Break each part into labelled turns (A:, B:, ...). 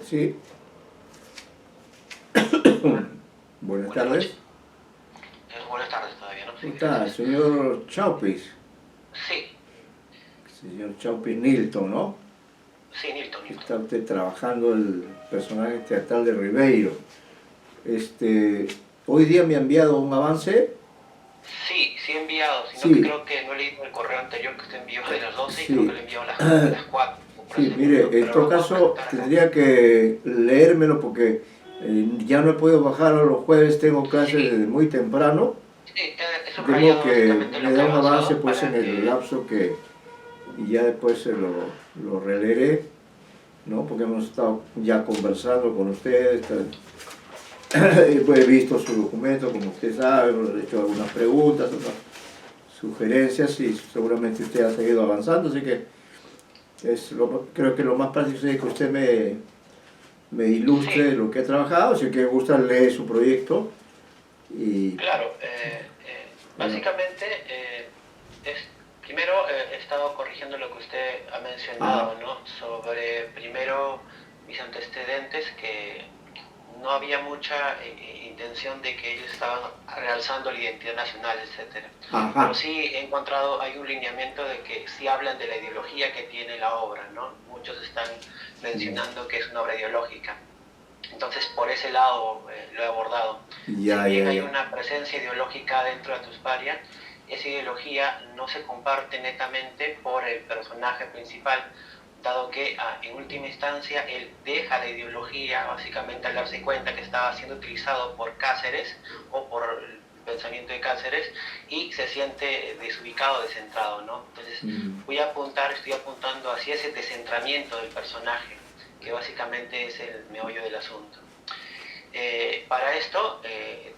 A: Sí, buenas tardes.
B: Buenas tardes todavía, ¿no?
A: ¿Cómo está? El señor Chaupis.
B: Sí,
A: Señor Chaupis Nilton, ¿no?
B: sí, Nilton.
A: Está usted trabajando el personaje teatral de Ribeiro. Hoy día me ha enviado un avance.
B: Sí, sí he enviado, sino
A: Sí,
B: que creo que no he leído el correo anterior que usted envió de las 12 y creo que
A: sí.
B: lo envió a las 4, por
A: Sí,
B: ese
A: mire,
B: punto,
A: en
B: pero
A: todo
B: lo puedo
A: caso
B: presentar acá.
A: tendría que leérmelo porque ya no he podido bajar a los jueves, tengo clases
B: Sí,
A: desde muy temprano.
B: sí, he
A: De modo
B: subrayado
A: que
B: básicamente
A: me
B: lo que
A: da
B: ha
A: un avance
B: avanzado
A: pues en
B: para
A: el
B: que...
A: lapso que y ya después lo releeré, ¿no? Porque hemos estado ya conversando con ustedes, pues he visto su documento, como usted sabe, hemos hecho algunas preguntas, otras sugerencias y seguramente usted ha seguido avanzando, así que creo que lo más práctico es que usted me ilustre
B: Sí,
A: lo que ha trabajado, si que gusta leer su proyecto y
B: claro,
A: bueno,
B: básicamente es, primero he estado corrigiendo lo que usted ha
A: ajá,
B: mencionado, ¿no? Sobre primero mis antecedentes, que no había mucha intención de que ellos estaban realzando la identidad nacional, etcétera. Pero
A: ajá,
B: sí he encontrado, hay un lineamiento de que sí hablan de la ideología que tiene la obra, ¿no? Muchos están mencionando que es una obra ideológica. Entonces, por ese lado lo he abordado. Si
A: ya,
B: bien
A: ya,
B: hay
A: ya,
B: una presencia ideológica dentro de Atusparia, esa ideología no se comparte netamente por el personaje principal, dado que en última instancia él deja la ideología básicamente al darse cuenta que estaba siendo utilizado por Cáceres o por el pensamiento de Cáceres y se siente desubicado, descentrado, ¿no? Entonces estoy apuntando hacia ese descentramiento del personaje, que básicamente es el meollo del asunto. Para esto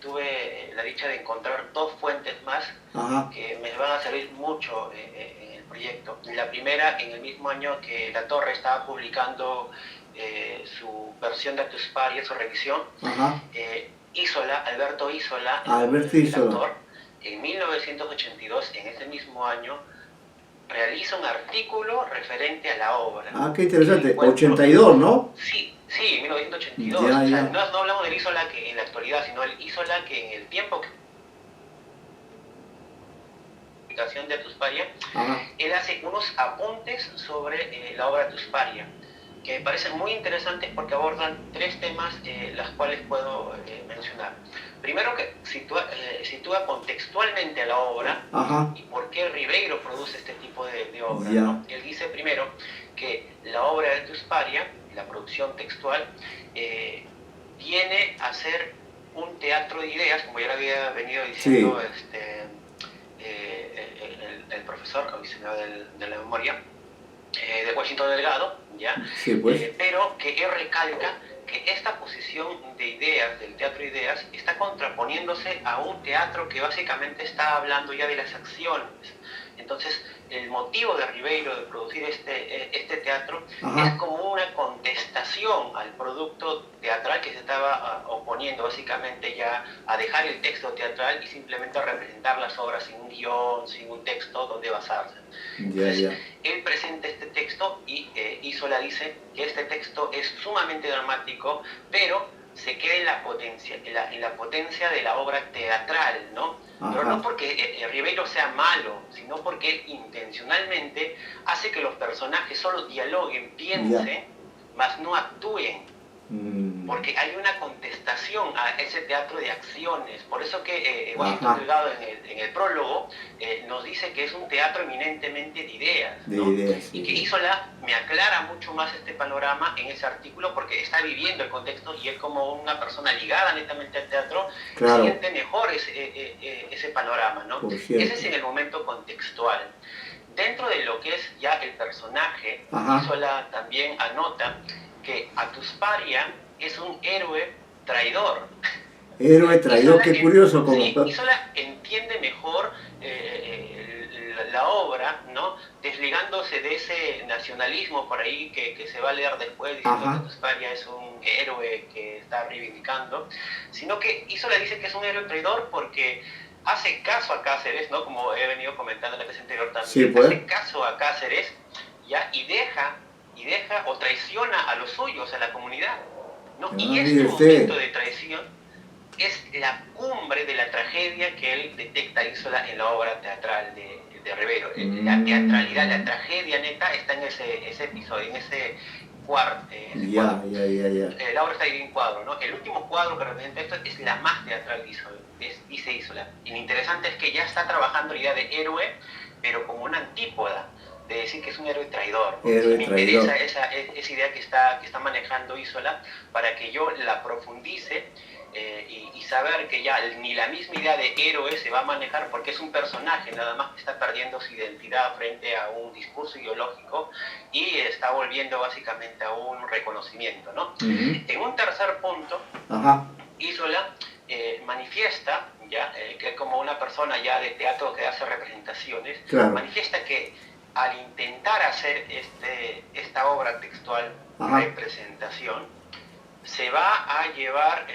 B: tuve la dicha de encontrar dos fuentes más
A: ajá,
B: que me van a servir mucho en el proyecto. La primera, en el mismo año que La Torre estaba publicando su versión de Atusparia, su revisión,
A: ajá,
B: Alberto Isola,
A: Albert
B: el
A: Isola.
B: actor, en 1982, en ese mismo año, realiza un artículo referente a la obra,
A: Ah, qué
B: que lo
A: interesante,
B: encuentro,
A: 82, ¿no?
B: sí, sí, 1982,
A: Ya,
B: o sea,
A: ya,
B: no hablamos del Isola que en la actualidad, sino el Isola que en el tiempo que de Atusparia,
A: ajá,
B: él hace unos apuntes sobre la obra Atusparia, que me parecen muy interesantes porque abordan tres temas, las cuales puedo mencionar. Primero, que sitúa contextualmente a la obra
A: ajá,
B: y por qué Ribeiro produce este tipo de obra,
A: ya,
B: ¿no? Él dice primero que la obra de Atusparia, la producción textual, viene a ser un teatro de ideas, como ya lo había venido diciendo
A: sí,
B: el profesor, hoy se me va de la memoria, de Washington Delgado, ¿ya?
A: sí, pues,
B: Pero que él recalca que esta posición de ideas, del teatro de ideas, está contraponiéndose a un teatro que básicamente está hablando ya de las acciones. Entonces, el motivo de Ribeiro de producir este teatro es
A: ajá,
B: como una contestación al producto teatral que se estaba oponiendo básicamente ya a dejar el texto teatral y simplemente a representar las obras sin un guión, sin un texto donde basarse.
A: ya,
B: Entonces,
A: ya,
B: él presenta este texto y Isola dice que este texto es sumamente dramático, pero se queda en la potencia de la obra teatral, ¿no? Pero no
A: ajá,
B: porque Ribeiro sea malo, sino porque él intencionalmente hace que los personajes solo dialoguen,
A: ya,
B: piensen, mas no actúen,
A: mm,
B: porque hay una contestación a ese teatro de acciones. Por eso que Washington
A: ajá,
B: Delgado en el prólogo nos dice que es un teatro eminentemente de ideas,
A: de
B: ¿no?
A: ideas,
B: Y que
A: sí,
B: Isola me aclara mucho más este panorama en ese artículo porque está viviendo el contexto y él, como una persona ligada netamente al teatro,
A: claro,
B: siente mejor ese panorama, ¿no?
A: por
B: Ese
A: cierto,
B: es en el momento contextual. Dentro de lo que es ya el personaje,
A: ajá,
B: Isola también anota que Atusparia es un héroe traidor.
A: héroe traidor,
B: Isola,
A: qué curioso como,
B: sí, Isola entiende mejor la obra, ¿no? Desligándose de ese nacionalismo por ahí que se va a leer después diciendo que
A: ajá,
B: Atusparia es un héroe que está reivindicando, sino que Isola dice que es un héroe traidor porque hace caso a Cáceres, ¿no? Como he venido comentando en la clase anterior
A: sí,
B: también,
A: pues,
B: hace caso a Cáceres, ¿ya? Y deja traicionera o traiciona a los suyos, a la comunidad, ¿no? Y
A: mire
B: este
A: usted.
B: momento de traición es la cumbre de la tragedia que él detecta Isola en la obra teatral de Rivero. La teatralidad, la tragedia neta está en ese episodio, en ese cuadro.
A: Ya.
B: La obra está dividida en cuadros, ¿no? El último cuadro que representa esto es la más teatral de Isola, dice Isola. Y lo interesante es que ya está trabajando la idea de héroe, pero como una antípoda, de decir que es un héroe traidor.
A: Héroe
B: me
A: traidor.
B: interesa esa idea que está manejando Isola para que yo la profundice y saber que ya ni la misma idea de héroe se va a manejar porque es un personaje nada más que está perdiendo su identidad frente a un discurso ideológico y está volviendo básicamente a un reconocimiento, ¿no? En un tercer punto, Isola manifiesta ya que como una persona ya de teatro que hace representaciones, manifiesta que al intentar hacer esta obra textual, representación, se va a llevar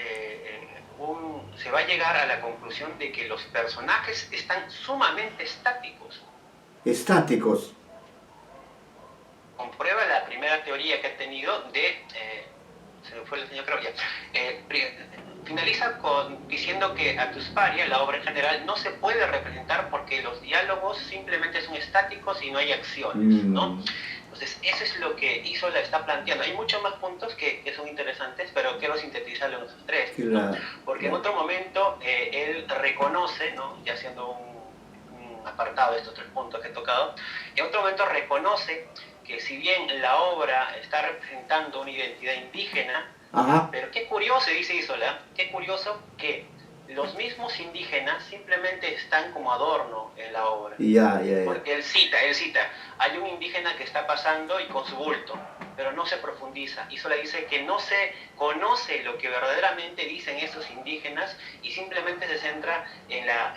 B: se va a llegar a la conclusión de que los personajes están sumamente estáticos.
A: Estáticos.
B: Comprueba la primera teoría que ha tenido de se me fue el señor, creo ya. Finaliza diciendo que a Tusparia, la obra en general, no se puede representar porque los diálogos simplemente son estáticos y no hay acciones, ¿no? Entonces, eso es lo que Isola está planteando. Hay muchos más puntos que son interesantes, pero quiero sintetizarlo en esos tres, ¿no? Porque en otro momento él reconoce, ¿no? Ya haciendo un apartado de estos tres puntos que he tocado, en otro momento reconoce que si bien la obra está representando una identidad indígena, pero qué curioso, dice Isola, qué curioso que los mismos indígenas simplemente están como adorno en la obra. Porque él cita, hay un indígena que está pasando y con su bulto, pero no se profundiza. Isola dice que no se conoce lo que verdaderamente dicen esos indígenas y simplemente se centra en la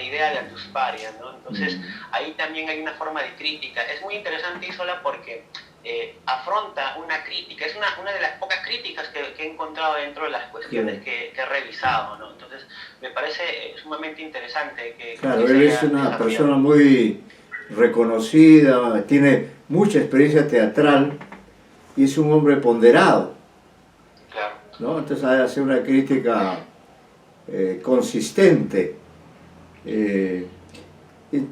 B: idea de la Tusparia, ¿no? Entonces, ahí también hay una forma de crítica. Es muy interesante Isola porque afronta una crítica, es una de las pocas críticas que he encontrado dentro de las cuestiones que he revisado, ¿no? Entonces me parece sumamente interesante que
A: él es una persona muy reconocida, tiene mucha experiencia teatral y es un hombre ponderado, ¿no? Entonces hace una crítica consistente.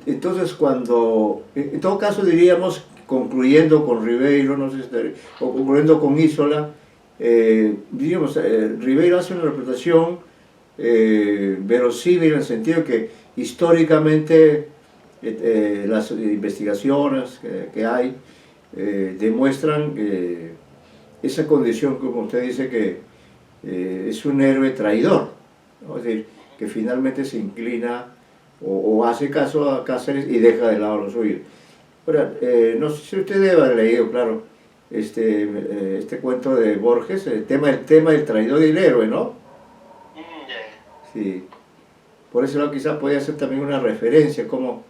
A: Entonces cuando, en todo caso diríamos, concluyendo con Ribeiro, no sé si, o concluyendo con Isola, diríamos, Ribeiro hace una representación verosímil en el sentido que históricamente las investigaciones que hay demuestran esa condición, como usted dice, que es un héroe traidor, ¿no? Es decir, que finalmente se inclina o hace caso a Cáceres y deja de lado lo suyo. Ahora, no sé si usted debe haber leído, claro, este cuento de Borges, el tema del traidor y el héroe, ¿no? Sí. Por eso quizá podría ser también una referencia, como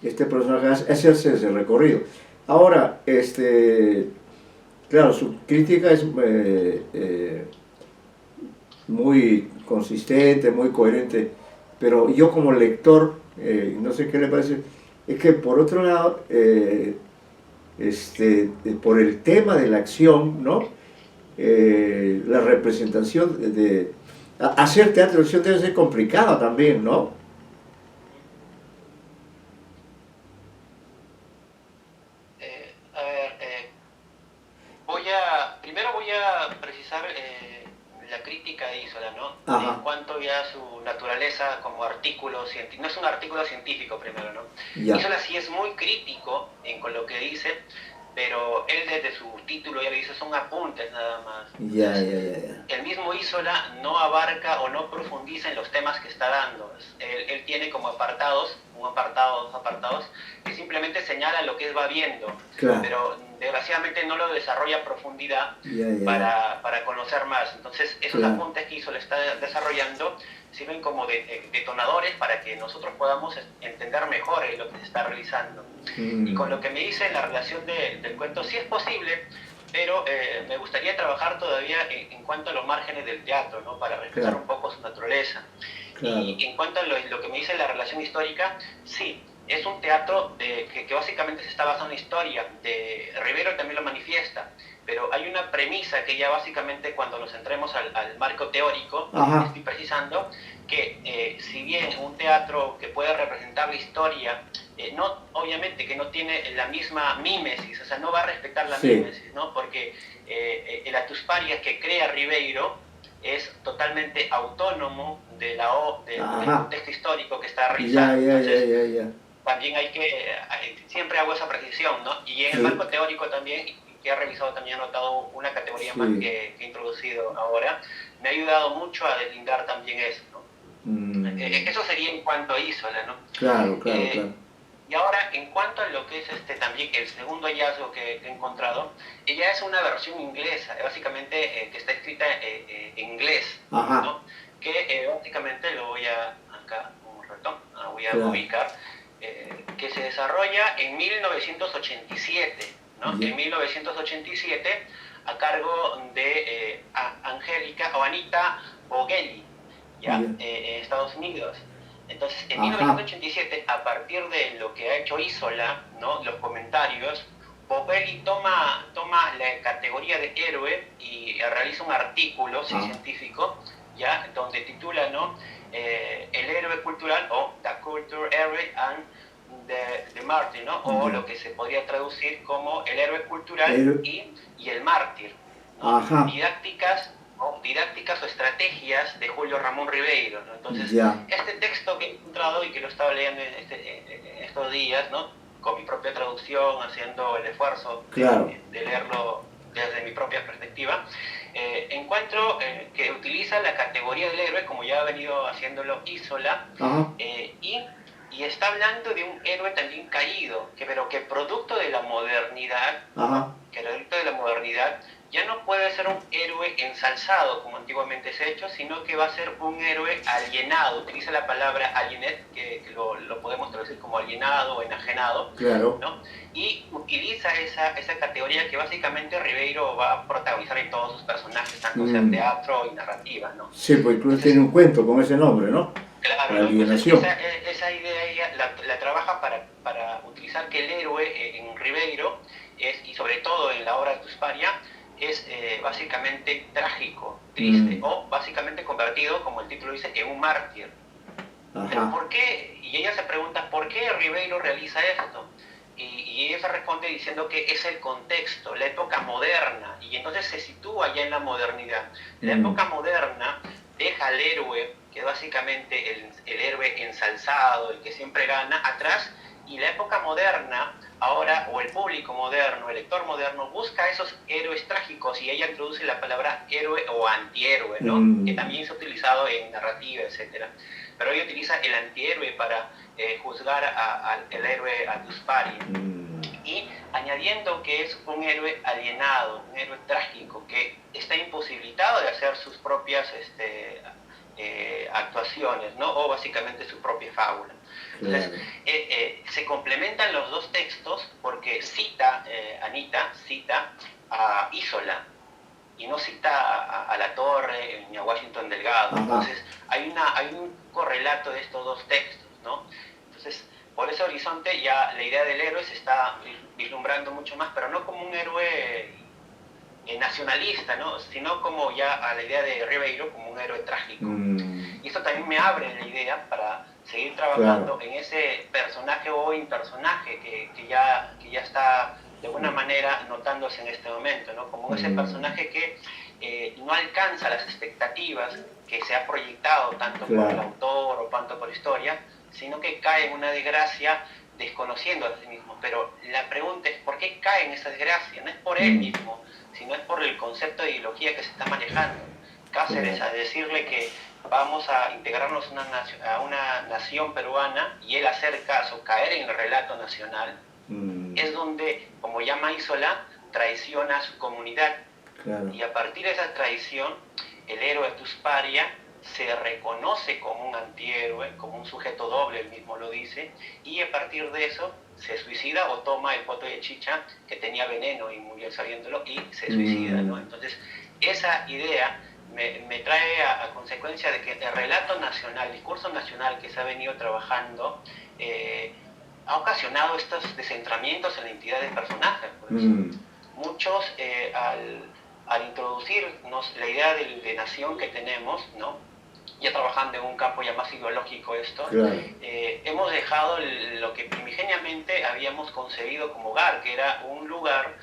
A: este personaje hace ese recorrido. Ahora, claro, su crítica es muy consistente, muy coherente, pero yo como lector, no sé qué le parece, es que por otro lado, por el tema de la acción, ¿no? La representación de hacer teatro de acción debe ser complicado también, ¿no?
B: Primero voy a precisar la crítica de Isola, ¿no? En cuanto ya a su naturaleza como artículo científico, no es un artículo científico primero, ¿no? Isola sí es muy crítico con lo que dice, pero él desde su título ya le dice son apuntes nada más. El mismo Isola no abarca o no profundiza en los temas que está dando. Él tiene como apartados, dos apartados, que simplemente señala lo que él va viendo, pero desgraciadamente no lo desarrolla a profundidad para conocer más. Entonces esos apuntes que Isola está desarrollando sirven como detonadores para que nosotros podamos entender mejor lo que se está realizando. Y con lo que me dice la relación del cuento, sí es posible, pero me gustaría trabajar todavía en cuanto a los márgenes del teatro, ¿no? Para respetar un poco su naturaleza. Y en cuanto a lo que me dice la relación histórica, sí, es un teatro que básicamente se está basando en historia. Rivero también lo manifiesta. pero hay una premisa que ya básicamente cuando nos entremos al marco teórico, estoy precisando que si bien un teatro que puede representar la historia, no, obviamente que no tiene la misma mímesis, o sea, no va a respetar la mímesis, ¿no? Porque el Atusparias que crea Ribeiro es totalmente autónomo del contexto histórico que está realizando. Entonces, también hay que, siempre hago esa precisión, ¿no? Y en el marco teórico también, que he revisado también, he notado una categoría más que he introducido ahora, me ha ayudado mucho a deslindar también eso, ¿no? Eso sería en cuanto a Isola, ¿no?
A: Claro.
B: Y ahora, en cuanto a lo que es también el segundo hallazgo que he encontrado, ella es una versión inglesa, básicamente que está escrita en inglés, ¿no? Que básicamente lo voy a, acá un rato, voy a ubicar, que se desarrolla en 1987, ¿no? En 1987, a cargo de Angélica o Anita Bogelli, ¿ya? En Estados Unidos. Entonces, en 1987, a partir de lo que ha hecho Isola, ¿no? Los comentarios, Bogelli toma la categoría de héroe y realiza un artículo científico, ¿ya? Donde titula, ¿no? El héroe cultural o The Culture Hero and the Martyr, ¿no? O lo que se podría traducir como el héroe cultural y el mártir, ¿no? Didácticas o estrategias de Julio Ramón Ribeiro, ¿no? Entonces, este texto que he encontrado y que lo estaba leyendo en estos días, ¿no? Con mi propia traducción, haciendo el esfuerzo de leerlo desde mi propia perspectiva, encuentro que utiliza la categoría del héroe, como ya ha venido haciéndolo Isola, y está hablando de un héroe también caído, pero que producto de la modernidad, ya no puede ser un héroe ensalzado como antiguamente se ha hecho, sino que va a ser un héroe alienado. Utiliza la palabra alienet, que lo podemos traducir como alienado o enajenado, ¿no? Y utiliza esa categoría que básicamente Ribeiro va a protagonizar en todos sus personajes, tanto sea teatro y narrativa, ¿no?
A: Sí, pues incluso tiene un cuento con ese nombre, ¿no?
B: Claro, ¿no? Entonces, esa idea ella la trabaja para utilizar que el héroe en Ribeiro y sobre todo en la obra de Tusparia, es básicamente trágico, triste, o básicamente convertido, como el título dice, en un mártir. Pero ¿por qué? Y ella se pregunta, ¿por qué Ribeiro realiza esto? Y ella se responde diciendo que es el contexto, la época moderna, y entonces se sitúa ya en la modernidad. La época moderna deja al héroe, que es básicamente el héroe ensalzado, el que siempre gana, atrás, y la época moderna, ahora, o el público moderno, el lector moderno, busca esos héroes trágicos, y ella introduce la palabra héroe o antihéroe, ¿no? Que también se ha utilizado en narrativa, etc. Pero ella utiliza el antihéroe para juzgar al héroe Atuspari. Y añadiendo que es un héroe alienado, un héroe trágico, que está imposibilitado de hacer sus propias actuaciones, ¿no? O básicamente su propia fábula. Entonces, se complementan los dos textos porque Anita cita a Isola y no cita a La Torre ni a Washington Delgado. Entonces, hay un correlato de estos dos textos, ¿no? Entonces, por ese horizonte ya la idea del héroe se está vislumbrando mucho más, pero no como un héroe nacionalista, ¿no? Sino como ya a la idea de Ribeiro como un héroe trágico. Y esto también me abre la idea para seguir trabajando en ese personaje o impersonaje que ya está de alguna manera notándose en este momento, ¿no? Como ese personaje que no alcanza las expectativas que se ha proyectado tanto por el autor o tanto por historia, sino que cae en una desgracia desconociendo a sí mismo. Pero la pregunta es, ¿por qué cae en esa desgracia? No es por él mismo, sino es por el concepto de ideología que se está manejando. Cáceres, a decirle que vamos a integrarnos a una nación peruana, y él hacer caso, caer en el relato nacional, es donde, como llama Isola, traiciona a su comunidad. Y a partir de esa traición, el héroe Tusparia se reconoce como un antihéroe, como un sujeto doble, él mismo lo dice, y a partir de eso se suicida o toma el pote de chicha que tenía veneno y murió sabiéndolo y se suicida, ¿no? Entonces, esa idea me trae a consecuencia de que el relato nacional, el discurso nacional que se ha venido trabajando, ha ocasionado estos descentramientos en la identidad del personaje, pues. muchos al introducirnos la idea de nación que tenemos, ¿no? Ya trabajando en un campo ya más ideológico esto,
A: claro.
B: Hemos dejado lo que primigeniamente habíamos concebido como hogar, que era un lugar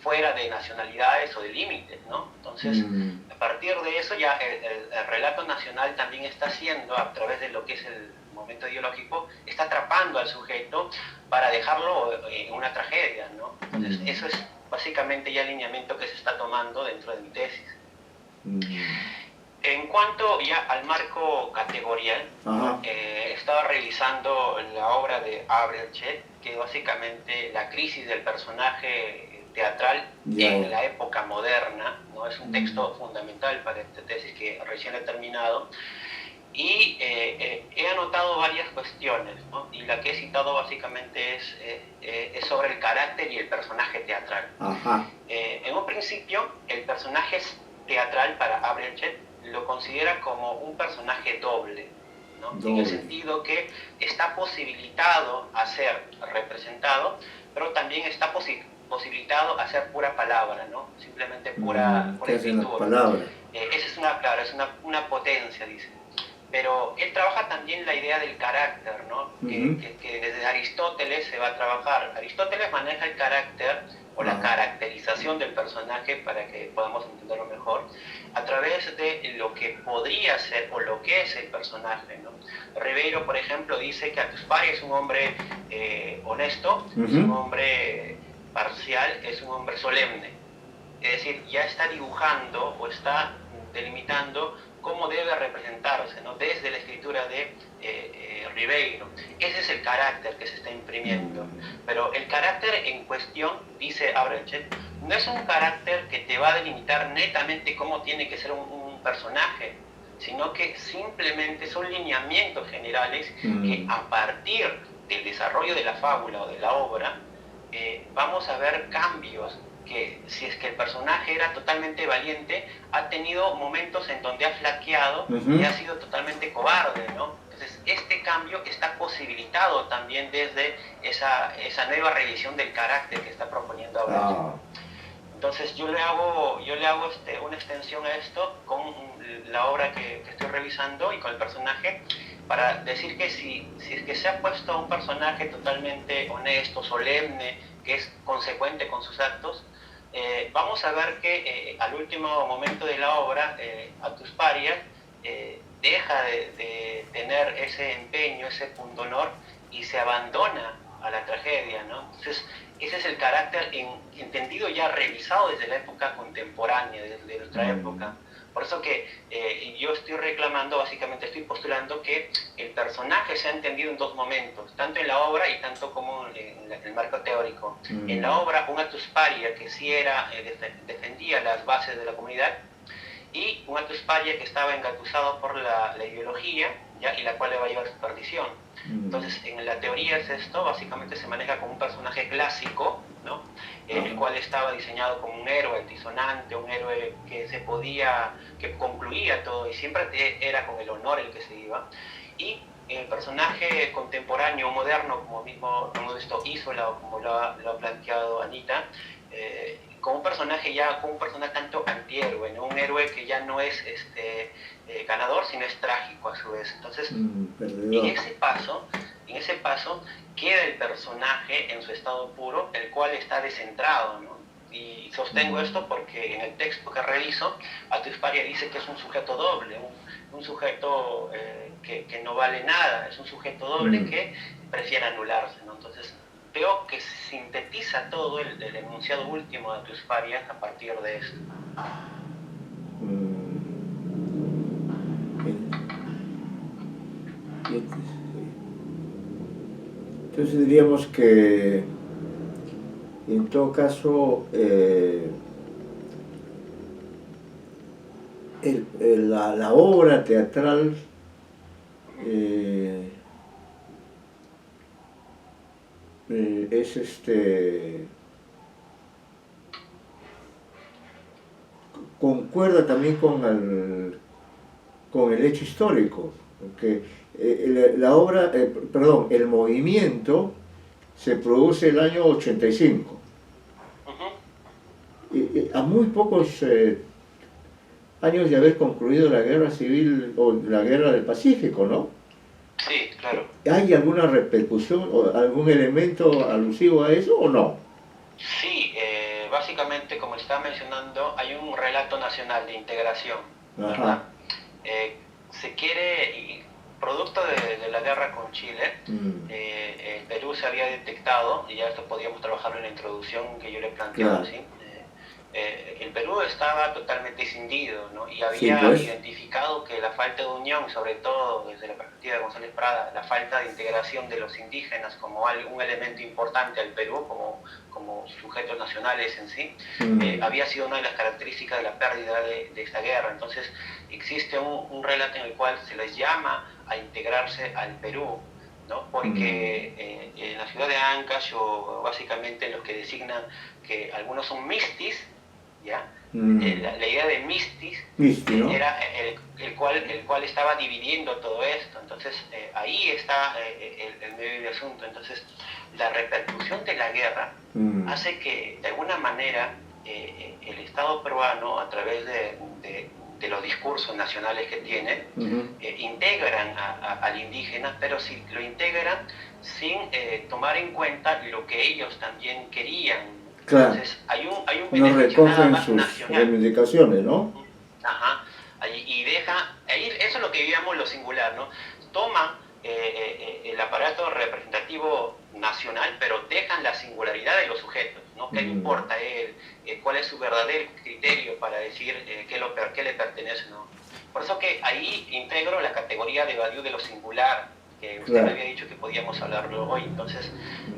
B: fuera de nacionalidades o de límites, ¿no? Entonces, a partir de eso ya el relato nacional también está haciendo, a través de lo que es el momento ideológico, está atrapando al sujeto para dejarlo en una tragedia, ¿no? Entonces, eso es básicamente ya el lineamiento que se está tomando dentro de mi tesis. En cuanto ya al marco categorial, estaba revisando la obra de Abrelchet, que es básicamente la crisis del personaje teatral en la época moderna, ¿no? Es un texto fundamental para esta tesis que recién he terminado, y he anotado varias cuestiones, ¿no? Y la que he citado básicamente es sobre el carácter y el personaje teatral. En un principio, el personaje teatral para Abrelchet lo considera como un personaje doble, ¿no? En el sentido que está posibilitado a ser representado, pero también está posibilitado a ser pura palabra, ¿no? Simplemente pura escritura. Esa es una potencia, dice. Pero él trabaja también la idea del carácter, ¿no? Que desde Aristóteles se va a trabajar. Aristóteles maneja el carácter o la caracterización del personaje, para que podamos entenderlo mejor, a través de lo que podría ser o lo que es el personaje, ¿no? Ribeiro, por ejemplo, dice que Atuspari es un hombre honesto, es un hombre parcial, es un hombre solemne. Es decir, ya está dibujando o está delimitando cómo debe representarse, ¿no? Desde la escritura de Ribeiro. Ese es el carácter que se está imprimiendo. Pero el carácter en cuestión, dice Abrelchet, no es un carácter que te va a delimitar netamente cómo tiene que ser un personaje, sino que simplemente son lineamientos generales que a partir del desarrollo de la fábula o de la obra vamos a ver cambios, que si es que el personaje era totalmente valiente, ha tenido momentos en donde ha flaqueado y ha sido totalmente cobarde, ¿no? Entonces, este cambio está posibilitado también desde esa nueva revisión del carácter que está proponiendo ahora. Entonces, yo le hago una extensión a esto con la obra que estoy revisando y con el personaje, para decir que si es que se ha puesto a un personaje totalmente honesto, solemne, que es consecuente con sus actos, vamos a ver que al último momento de la obra, Atusparias deja de tener ese empeño, ese pundonor, y se abandona a la tragedia, ¿no? Entonces, ese es el carácter entendido ya, revisado desde la época contemporánea, desde nuestra época. Por eso que yo estoy reclamando, básicamente estoy postulando que el personaje se ha entendido en dos momentos, tanto en la obra y tanto como en el marco teórico. En la obra, un Atusparia que sí defendía las bases de la comunidad, y un Atusparia que estaba engatusado por la ideología, ¿ya? Y la cual le va a llevar a su perdición. Entonces, en la teoría es esto, básicamente se maneja como un personaje clásico, ¿no? El cual estaba diseñado como un héroe altisonante, un héroe que concluía todo y siempre era con el honor el que se iba. Y el personaje contemporáneo, moderno, como mismo hemos visto Isola, o como lo ha planteado Anita, con un personaje tanto antihéroe, ¿no? Un héroe que ya no es ganador, sino es trágico a su vez. Entonces, en ese paso queda el personaje en su estado puro, el cual está descentrado, ¿no? Y sostengo esto porque en el texto que reviso, Atusparia dice que es un sujeto doble, un sujeto que no vale nada, es un sujeto doble que prefiere anularse, ¿no? Entonces, veo que sintetiza todo el enunciado último de Atusparias a partir de esto.
A: Entonces diríamos que en todo caso la obra teatral es concuerda también con el hecho histórico, porque el movimiento se produce el año 85. a muy pocos años de haber concluido la guerra civil o la guerra del Pacífico, ¿no?
B: Sí, claro.
A: ¿Hay alguna repercusión o algún elemento alusivo a eso o no?
B: Sí, básicamente, como estaba mencionando, hay un relato nacional de integración, ¿verdad?
A: Ajá.
B: Se quiere, y producto de la guerra con Chile,
A: Mm,
B: el Perú se había detectado, y ya esto podíamos trabajarlo en la introducción que yo le he planteado,
A: claro.
B: ¿sí? El Perú estaba totalmente escindido, ¿no? Y
A: Sí,
B: había
A: pues.
B: identificado que la falta de unión, sobre todo desde la perspectiva de González Prada, la falta de integración de los indígenas como un elemento importante al Perú, como sujetos nacionales en sí, había sido una de las características de la pérdida de esta guerra. Entonces existe un relato en el cual se les llama a integrarse al Perú, ¿no? Porque en la ciudad de Ancash, o básicamente los que designan que algunos son mistis, ¿ya? La idea de mistis
A: Misti, ¿no?
B: era el cual estaba dividiendo todo esto. Entonces ahí está el medio del asunto. Entonces la repercusión de la guerra hace que de alguna manera el Estado peruano, a través de los discursos nacionales que tiene, integran al indígena, pero si lo integran sin tomar en cuenta lo que ellos también querían.
A: Claro.
B: Entonces hay un
A: No
B: beneficio nada
A: recogen
B: más
A: sus
B: nacional.
A: reivindicaciones, ¿no?
B: Ajá. Y deja, ahí, eso es lo que llamamos lo singular, ¿no? Toman el aparato representativo nacional, pero dejan la singularidad de los sujetos, ¿no? ¿Qué le importa a él? ¿Cuál es su verdadero criterio para decir qué le pertenece, ¿no? Por eso que ahí integro la categoría de Badiou de lo singular, que usted me había dicho que podíamos hablarlo hoy. Entonces,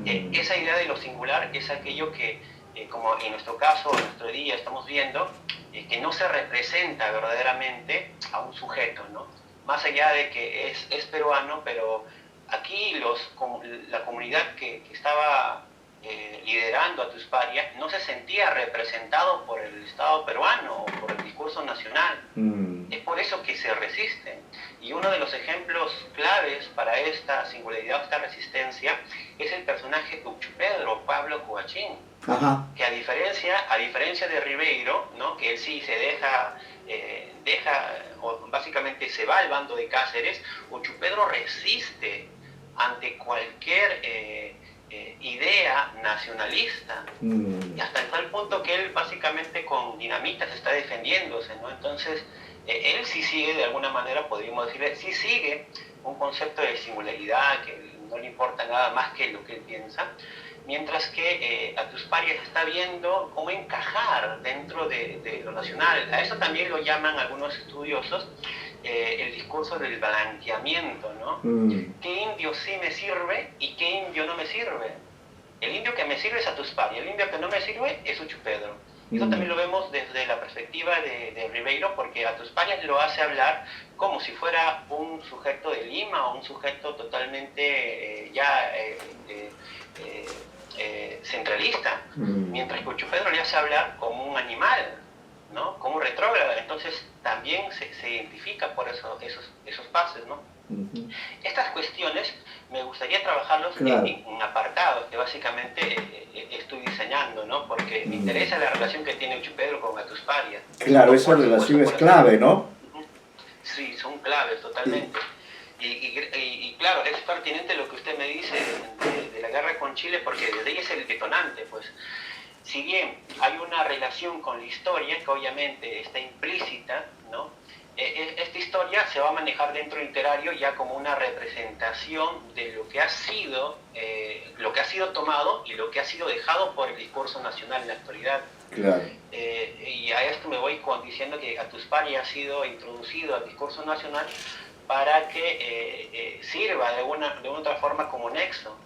B: esa idea de lo singular es aquello que, como en nuestro caso, en nuestro día estamos viendo, que no se representa verdaderamente a un sujeto, ¿no? Más allá de que es peruano, pero aquí la comunidad que estaba liderando a Tusparia no se sentía representado por el Estado peruano o por el discurso nacional. Es por eso que se resisten. Y uno de los ejemplos claves para esta singularidad, esta resistencia, es el personaje Uchupedro, Pablo Coachín. Ajá. Que a diferencia de Ribeiro, ¿no? Que él sí se deja, o básicamente se va al bando de Cáceres, Uchupedro resiste ante cualquier idea nacionalista, y hasta tal punto que él básicamente con dinamitas está defendiéndose, ¿no? Entonces, él sí sigue, de alguna manera, podríamos decirle, sí sigue un concepto de singularidad, que no le importa nada más que lo que él piensa, mientras que a Tusparia está viendo cómo encajar dentro de lo nacional. A eso también lo llaman algunos estudiosos el discurso del blanqueamiento, ¿no? ¿Qué indio sí me sirve y qué indio no me sirve? El indio que me sirve es Tusparia, el indio que no me sirve es Uchupedro. Eso también lo vemos desde la perspectiva de Ribeiro, porque a Tusparia lo hace hablar como si fuera un sujeto de Lima o un sujeto totalmente centralista, mientras que Uchupedro le hace hablar como un animal, ¿no? Como un retrógrado. Entonces también se identifica por esos pases, ¿no? Estas cuestiones me gustaría trabajarlos en apartados que básicamente estoy diseñando, ¿no? Porque me interesa la relación que tiene Uchupedro con Tusparia.
A: Claro, esa relación es clave, ¿no?
B: Sí, son claves totalmente. Y claro, es pertinente lo que usted me dice de la guerra con Chile, porque desde ahí es el detonante, pues. Si bien hay una relación con la historia, que obviamente está implícita, ¿no? Esta historia se va a manejar dentro literario ya como una representación de lo que ha sido tomado y lo que ha sido dejado por el discurso nacional en la actualidad.
A: Claro.
B: Y a esto me voy diciendo que Tusparia ha sido introducido al discurso nacional para que sirva de una otra forma como nexo.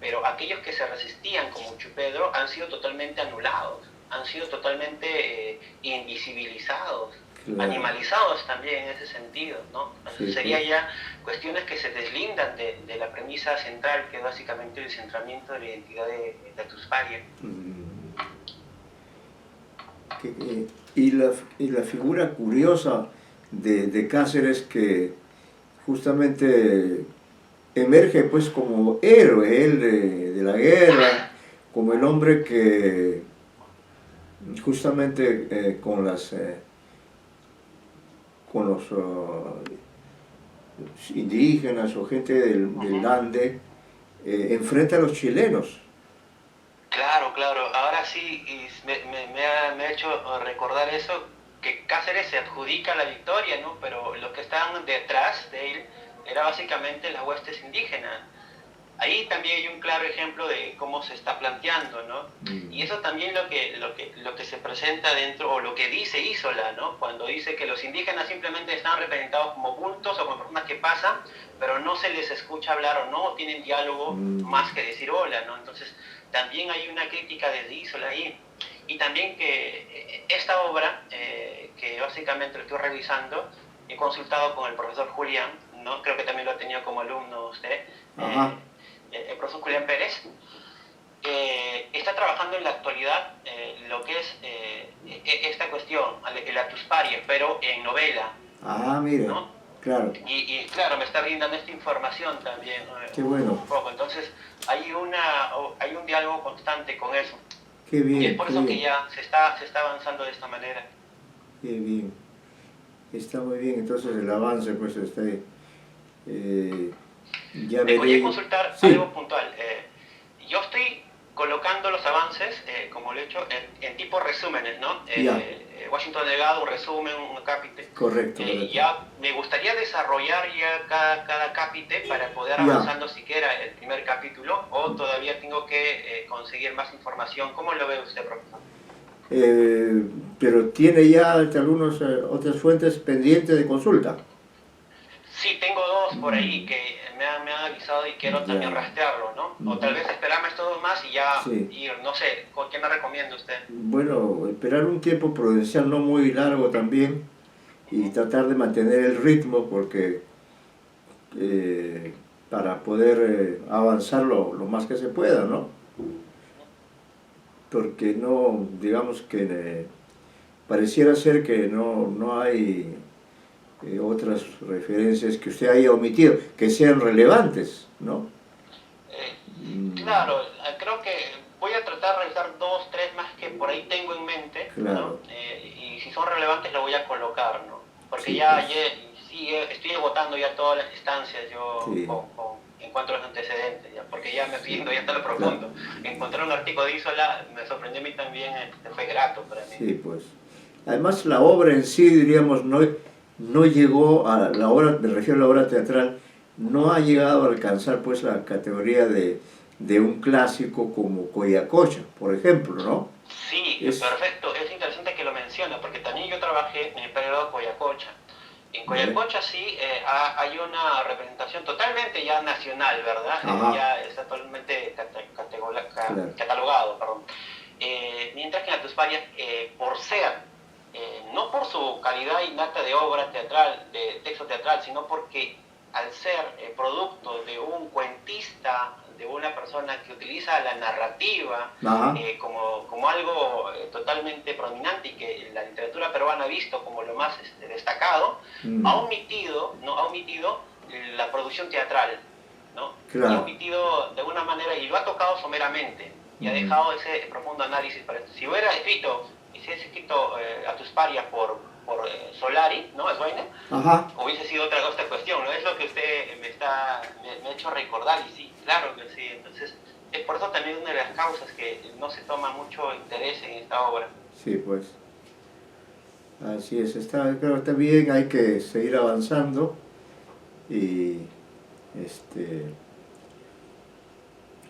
B: Pero aquellos que se resistían, como Uchupedro, han sido totalmente anulados, han sido totalmente invisibilizados, animalizados también en ese sentido, ¿no? Entonces sería ya cuestiones que se deslindan de la premisa central, que es básicamente el centramiento de la identidad de Tusparia.
A: Y la figura curiosa de Cáceres, que justamente emerge pues como héroe él de la guerra, como el hombre que justamente con los indígenas o gente del Ande, enfrenta a los chilenos.
B: Claro, claro. Ahora sí me ha hecho recordar eso, que Cáceres se adjudica la victoria, ¿no? Pero los que estaban detrás de él era básicamente las huestes indígenas. Ahí también hay un claro ejemplo de cómo se está planteando, ¿no? Y eso también lo que se presenta dentro, o lo que dice Isola, ¿no? Cuando dice que los indígenas simplemente están representados como bultos o como personas que pasan, pero no se les escucha hablar o no tienen diálogo más que decir hola, ¿no? Entonces, también hay una crítica de Isola ahí. Y también que esta obra, que básicamente lo estoy revisando, he consultado con el profesor Julián, ¿no? Creo que también lo ha tenido como alumno usted. El profesor Julián Pérez, está trabajando en la actualidad lo que es esta cuestión, el Atusparia, pero en novela.
A: Mire,
B: ¿no?
A: Claro.
B: Y claro, me está brindando esta información también.
A: Qué bueno.
B: Un poco. Entonces, hay un diálogo constante con eso.
A: Qué bien.
B: Y es por eso que ya se está avanzando de esta manera.
A: Qué bien. Está muy bien, entonces el avance pues está ya
B: me voy a consultar algo puntual. Yo estoy colocando los avances, como lo he hecho, en tipo resúmenes, ¿no? Washington Delgado, un resumen, un cápite.
A: Correcto.
B: Ya me gustaría desarrollar ya cada cápite para poder avanzando siquiera el primer capítulo, o todavía tengo que conseguir más información. ¿Cómo lo ve usted, profesor?
A: Pero tiene ya algunas otras fuentes pendientes de consulta.
B: Sí, tengo dos por ahí que me han avisado y quiero también rastrearlo, ¿no? O tal vez esperarme estos dos más y ya ir, no sé, ¿qué me recomienda usted?
A: Bueno, esperar un tiempo prudencial no muy largo también y tratar de mantener el ritmo porque para poder avanzar lo más que se pueda, ¿no? Porque no, digamos que pareciera ser que no hay otras referencias que usted haya omitido, que sean relevantes, ¿no?
B: Claro, creo que voy a tratar de revisar 2, 3 más que por ahí tengo en mente,
A: claro.
B: ¿no? Y si son relevantes lo voy a colocar, ¿no? Porque
A: sí,
B: ya, estoy agotando ya todas las instancias yo en cuanto a los antecedentes, ya, porque ya me estoy yendo ya hasta lo profundo. Encontrar un artículo de Isola me sorprendió a mí también, fue grato para mí.
A: Sí, pues. Además la obra en sí, diríamos, no llegó a la obra, me refiero a la obra teatral, no ha llegado a alcanzar pues la categoría de un clásico como Coyacocha, por ejemplo, ¿no?
B: Sí, perfecto, es interesante que lo menciona, porque también yo trabajé en el periodo Coyacocha. En Coyacocha sí hay una representación totalmente ya nacional, ¿verdad? Ya está totalmente catalogado, perdón. Mientras que en Atusparia, por ser no por su calidad innata de obra teatral, de texto teatral, sino porque al ser producto de un cuentista, de una persona que utiliza la narrativa como algo totalmente prominente y que la literatura peruana ha visto como lo más destacado, ha omitido la producción teatral, ¿no? Y ha omitido de una manera, y lo ha tocado someramente, y ha dejado ese profundo análisis para esto. Si hubiera escrito Atusparia por Solari, ¿no? Eswaine, hubiese sido otra cuestión, ¿no? Es lo que usted me ha hecho recordar, y sí, claro que sí. Entonces, es por eso también una de las causas que no se toma mucho interés en esta obra.
A: Sí, pues. Así es, pero también hay que seguir avanzando y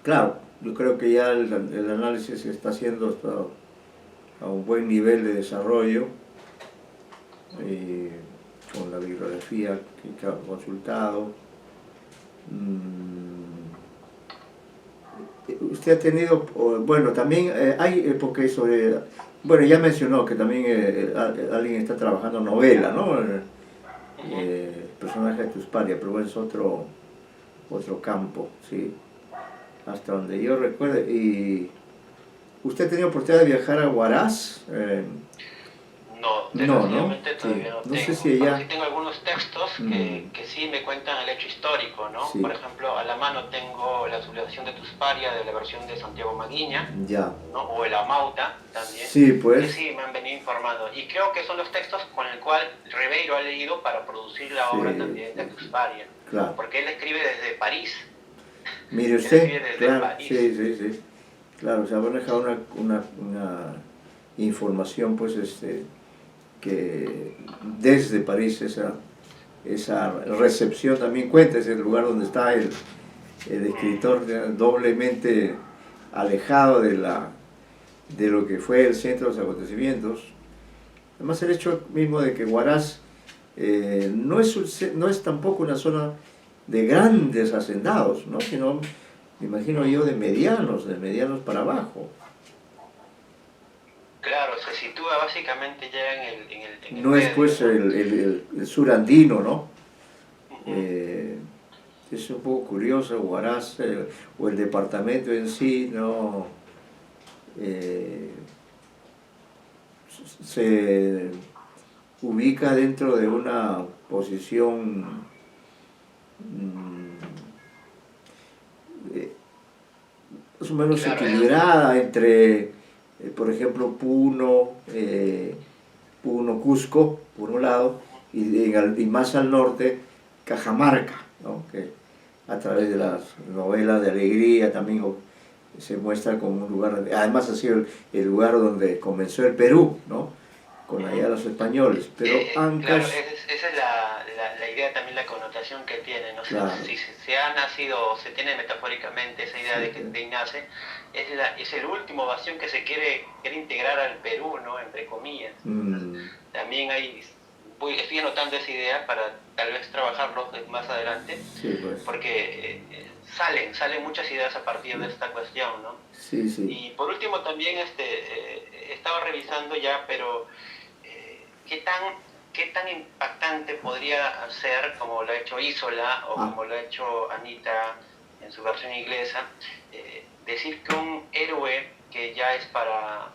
A: claro, yo creo que ya el análisis se está haciendo a un buen nivel de desarrollo con la bibliografía que ha consultado. Usted ha tenido, bueno, también hay, porque bueno, ya mencionó que también alguien está trabajando novela, ¿no? El personaje de Tusparia, pero bueno, es otro campo, ¿sí? Hasta donde yo recuerdo. ¿Y usted ha tenido oportunidad de viajar a Huaraz?
B: No,
A: No, ¿no?
B: desgraciadamente
A: Sí.
B: todavía no
A: No sé
B: tengo.
A: si
B: Pero
A: allá...
B: sí tengo algunos textos que sí me cuentan el hecho histórico, ¿no? Por
A: Sí,
B: ejemplo, a la mano tengo la sublevación de Tusparia de la versión de Santiago Maguiña,
A: ya.
B: ¿no? O el Amauta también,
A: Sí,
B: que
A: pues.
B: sí me han venido informando. Y creo que son los textos con el cual Ribeiro ha leído para producir la obra
A: Sí,
B: también de
A: sí,
B: Tusparia,
A: claro.
B: porque él escribe desde París,
A: Mire
B: él
A: usted,
B: escribe desde
A: claro,
B: París.
A: sí, sí, sí. Claro, se ha manejado una información, pues, que desde París esa recepción también cuenta, es el lugar donde está el escritor doblemente alejado de lo que fue el centro de los acontecimientos. Además, el hecho mismo de que Huaraz no es tampoco una zona de grandes hacendados, ¿no? Sino, me imagino yo, de medianos para abajo.
B: Claro, se sitúa básicamente ya en el
A: No es
B: medio,
A: pues
B: ¿no?
A: el sur andino, ¿no?
B: Ujú.
A: Eh, es un poco curioso, Huaraz, o el departamento en sí, ¿no? Eh, se ubica dentro de una posición eh, más o menos
B: Claro,
A: equilibrada entre, por ejemplo, Puno, Cusco, por un lado, y más al norte, Cajamarca, ¿no? Que a través de las novelas de alegría también se muestra como un lugar, además ha sido el lugar donde comenzó el Perú, ¿no? Con allá los españoles, pero
B: claro,
A: Ancash,
B: esa es la idea también, la connotación que tiene, ¿no?
A: claro,
B: Si se ha nacido, se tiene metafóricamente esa idea
A: sí,
B: de que de ahí nace, es el último bastión que se quiere integrar al Perú, ¿no? Entre comillas. Entonces,
A: mm,
B: también estoy anotando esa idea para tal vez trabajarlo más adelante,
A: sí, pues,
B: porque salen muchas ideas a partir de
A: sí,
B: esta cuestión, ¿no?
A: sí, sí.
B: Y por último también estaba revisando ya, pero qué tan impactante podría ser, como lo ha hecho Isola o
A: Ah,
B: como lo ha hecho Anita en su versión inglesa, decir que un héroe que ya es para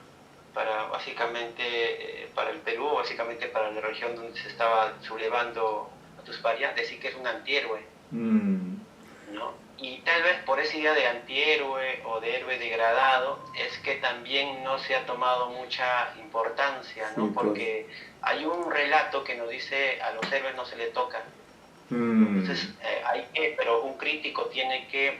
B: básicamente para el Perú, básicamente para la región donde se estaba sublevando a Tusparia, decir que es un antihéroe,
A: mm,
B: ¿no? Y tal vez por esa idea de antihéroe o de héroe degradado es que también no se ha tomado mucha importancia,
A: sí,
B: ¿no?
A: pues,
B: Porque hay un relato que nos dice a los héroes no se le toca.
A: mm,
B: Entonces, pero un crítico tiene que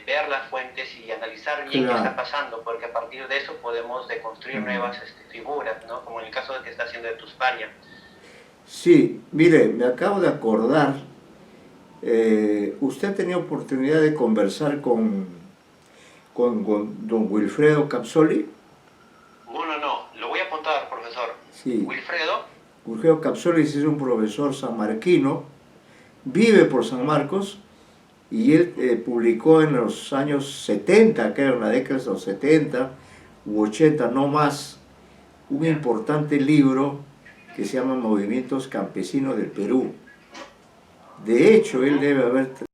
B: ver las fuentes y analizar bien qué está
A: claro.
B: pasando, porque a partir de eso podemos deconstruir
A: Mm.
B: nuevas figuras, ¿no? Como en el caso de que está haciendo de Tusparia.
A: Sí, mire, me acabo de acordar, usted ha tenido oportunidad de conversar con don Wilfredo Capsoli.
B: No, lo voy a apuntar, profesor.
A: Sí,
B: Wilfredo.
A: Wilfredo Capsoli es un profesor sanmarquino, vive por San
B: Ujú.
A: Marcos y él publicó en los años 70, que era una década de los 70 u 80, no más, un
B: Ya.
A: importante libro que se llama Movimientos Campesinos del Perú. De hecho, él
B: Ujú.
A: debe haber